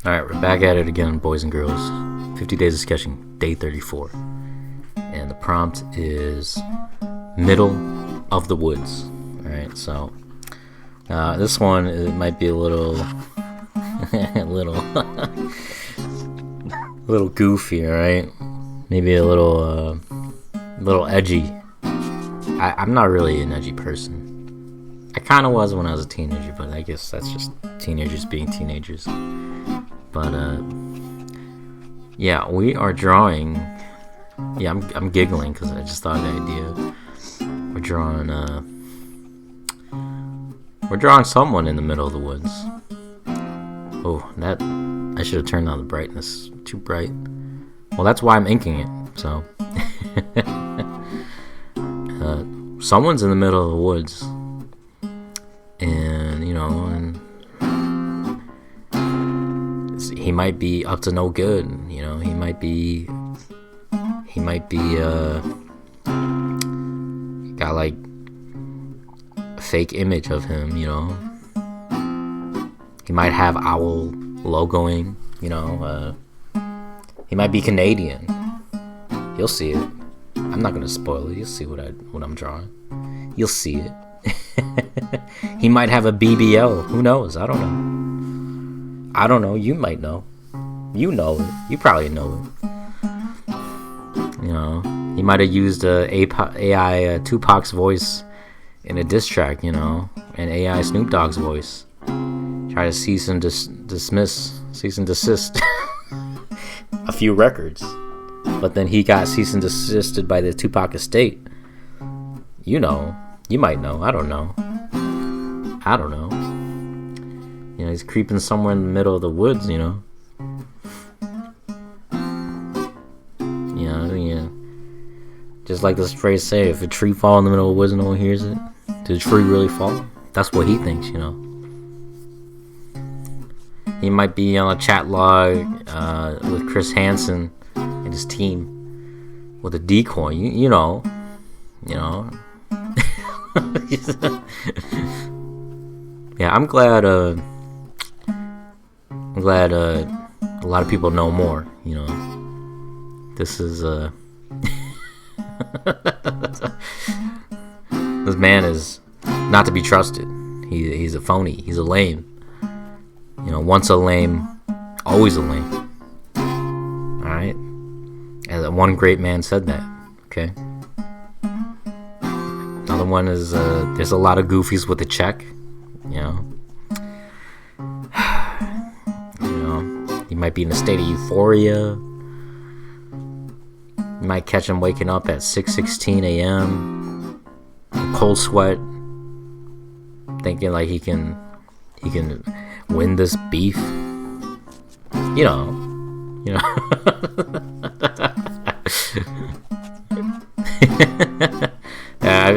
Alright, we're back at it again, boys and girls. 50 Days of Sketching, day 34. And the prompt is middle of the woods. Alright, so this one, it might be a little a little goofy, alright? Maybe a little edgy. I'm not really an edgy person. I kind of was when I was a teenager, but I guess that's just teenagers being teenagers. But yeah, we are drawing. Yeah, I'm giggling because I just thought of the idea. We're drawing someone in the middle of the woods. Oh, that I should have turned on the brightness. Too bright. Well, that's why I'm inking it. So someone's in the middle of the woods, and he might be up to no good. He might be got like a fake image of him. He might have owl logoing. He might be Canadian. You'll see it. I'm not gonna spoil it. You'll see what I'm drawing. You'll see it. He might have a BBL. Who knows? I don't know. You might know. You know it. You probably know it. He might have used AI Tupac's voice in a diss track. And AI Snoop Dogg's voice. Try to cease and desist a few records. But then he got cease and desisted by the Tupac estate. You might know. I don't know. He's creeping somewhere in the middle of the woods. Just like this phrase say, if a tree falls in the middle of the woods and no one hears it, did the tree really fall? That's what he thinks. He might be on a chat log with Chris Hansen and his team with a decoy. Yeah, I'm glad a lot of people know more. This is this man is not to be trusted. He's a phony. He's a lame. Once a lame, always a lame. Alright? And one great man said that. Okay? Another one is, there's a lot of goofies with a check. You might be in a state of euphoria. You might catch him waking up at 6:16 a.m. cold sweat, thinking like he can win this beef.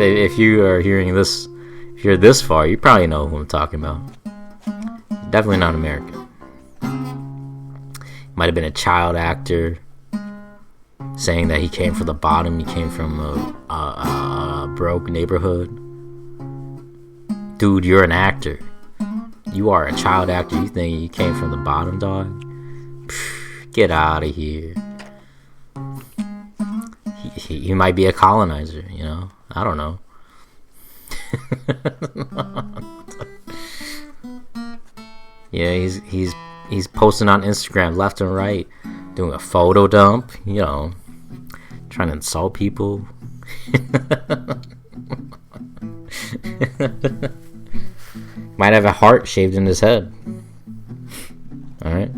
If you are hearing this, if you're this far, you probably know who I'm talking about. Definitely not American. Might have been a child actor saying that he came from the bottom. He came from a broke neighborhood. Dude, you're an actor. You are a child actor. You think you came from the bottom, dog? Get out of here. He might be a colonizer. I don't know. Yeah, he's posting on Instagram left and right, doing a photo dump, trying to insult people. Might have a heart shaved in his head. Alright.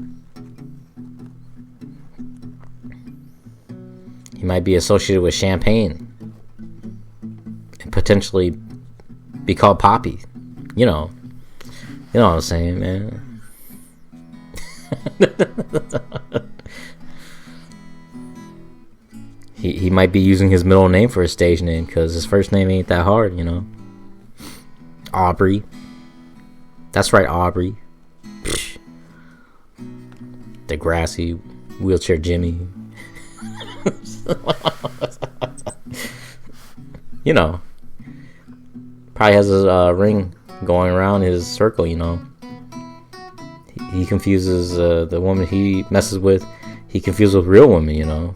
He might be associated with champagne and potentially be called Poppy. You know what I'm saying, man. He might be using his middle name for his stage name because his first name ain't that hard, Aubrey. That's right, Aubrey. Degrassi, Wheelchair Jimmy. Probably has a ring going around his circle, he confuses the woman he messes with. He confuses with real women, you know.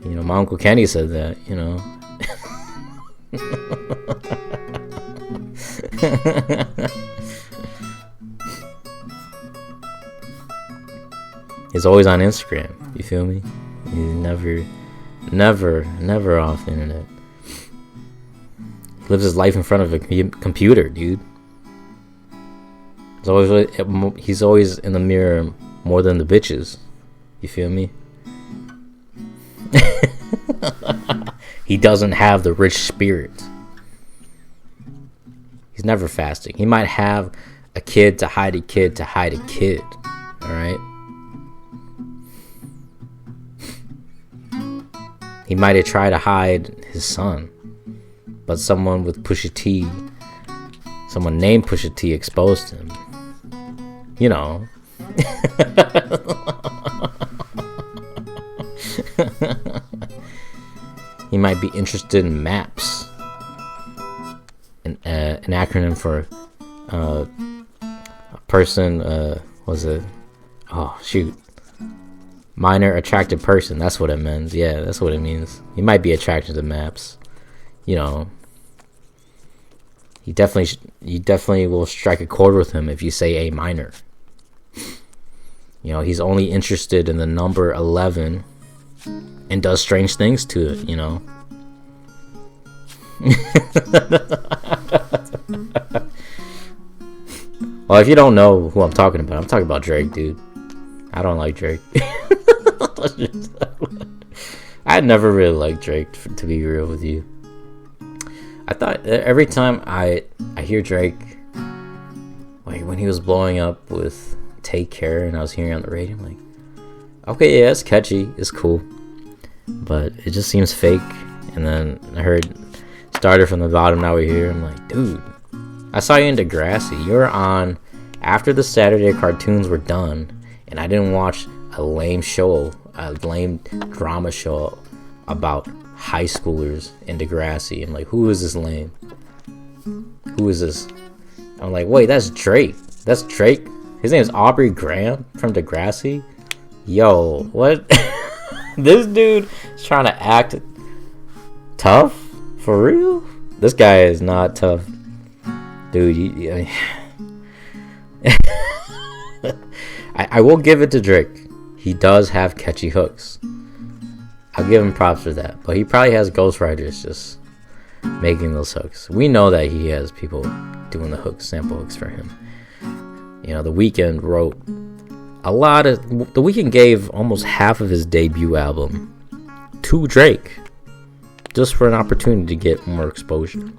You know, my Uncle Kenny said that, you know. He's always on Instagram, you feel me? He's never off the internet. He lives his life in front of a computer, dude. He's always in the mirror more than the bitches. You feel me? He doesn't have the rich spirit. He's never fasting. He might have a kid to hide a kid to hide a kid. Alright? He might have tried to hide his son. But someone with Pusha T, someone named Pusha T, exposed him. You know. He might be interested in MAPS, an acronym for a person. Was it? Oh shoot, minor attracted person. That's what it means. Yeah, that's what it means. He might be attracted to MAPS. You know, you definitely will strike a chord with him if you say A minor. You know, he's only interested in the number 11 and does strange things to it, you know. Well, if you don't know who I'm talking about Drake, dude. I don't like Drake. I never really liked Drake, to be real with you. I thought every time I hear Drake, like when he was blowing up with Take Care and I was hearing it on the radio, I'm like, okay, yeah, it's catchy, it's cool, but it just seems fake. And then I heard Started From the Bottom, Now We're Here. I'm like, dude, I saw you in Degrassi. You were on after the Saturday cartoons were done, and I didn't watch a lame drama show about high schoolers in Degrassi. I'm like, who is this lame? Who is this? I'm like, wait, that's Drake. That's Drake. His name is Aubrey Graham from Degrassi. Yo, what? This dude is trying to act tough? For real? This guy is not tough. Dude, I will give it to Drake. He does have catchy hooks. I'll give him props for that. But he probably has ghostwriters just making those hooks. We know that he has people doing the hooks, sample hooks for him. You know, The Weeknd wrote a lot of... The Weeknd gave almost half of his debut album to Drake, just for an opportunity to get more exposure.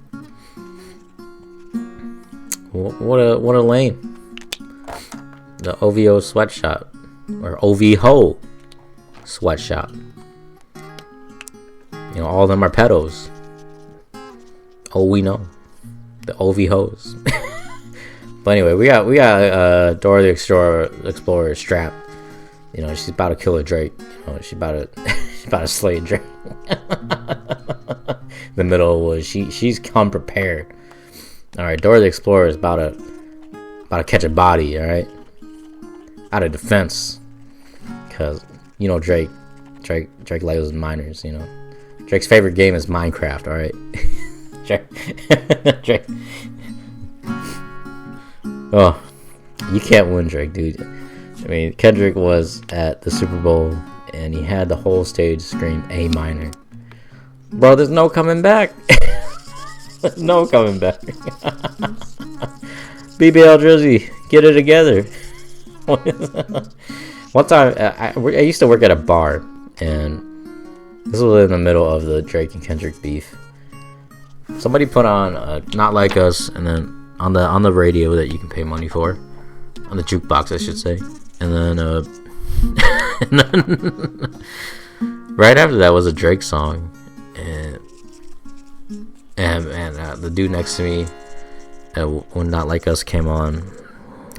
What a lame. The OVO sweatshop, or OVO sweatshop. You know, all of them are pedos. Oh, we know. The OVOs. But anyway, we got Dora the Explorer strapped. You know, she's about to kill a Drake. You know, she's about to slay a Drake. The middle was she's come prepared. All right, Dora the Explorer is about to catch a body. All right, out of defense, because you know Drake likes those minors. You know, Drake's favorite game is Minecraft. All right, Drake. Oh, you can't win, Drake, dude. I mean, Kendrick was at the Super Bowl and he had the whole stage scream A minor. Bro, there's no coming back. There's no coming back. BBL Drizzy, get it together. One time, I used to work at a bar, and this was in the middle of the Drake and Kendrick beef. Somebody put on Not Like Us, and then on the radio that you can pay money for, on the jukebox, I should say, and then right after that was a Drake song, and the dude next to me, when Not Like Us came on,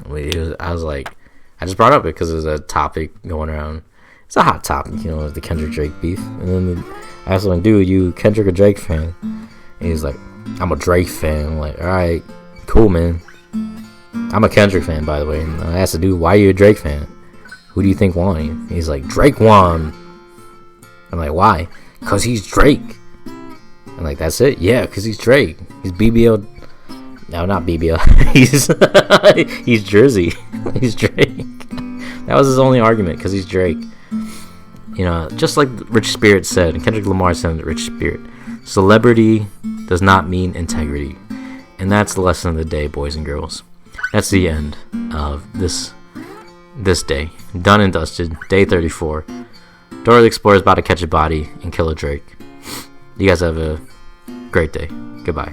I was like, I just brought up it because there's a topic going around. It's a hot topic, you know, the Kendrick Drake beef. And then I asked him, dude, you Kendrick or Drake fan? And he's like, I'm a Drake fan. I'm like, all right, cool, man. I'm a Kendrick fan, by the way. And I asked the dude, why are you a Drake fan? Who do you think won? He's like, Drake won. I'm like, why? Because he's Drake. I'm like, that's it? Yeah, because he's Drake. He's BBL. No, not BBL. He's Jersey. He's Drake. That was his only argument, because he's Drake. You know, just like Rich Spirit said, and Kendrick Lamar said to Rich Spirit, celebrity does not mean integrity. And that's the lesson of the day, boys and girls. That's the end of this day. Done and dusted. Day 34. Dora the Explorer is about to catch a body and kill a Drake. You guys have a great day. Goodbye.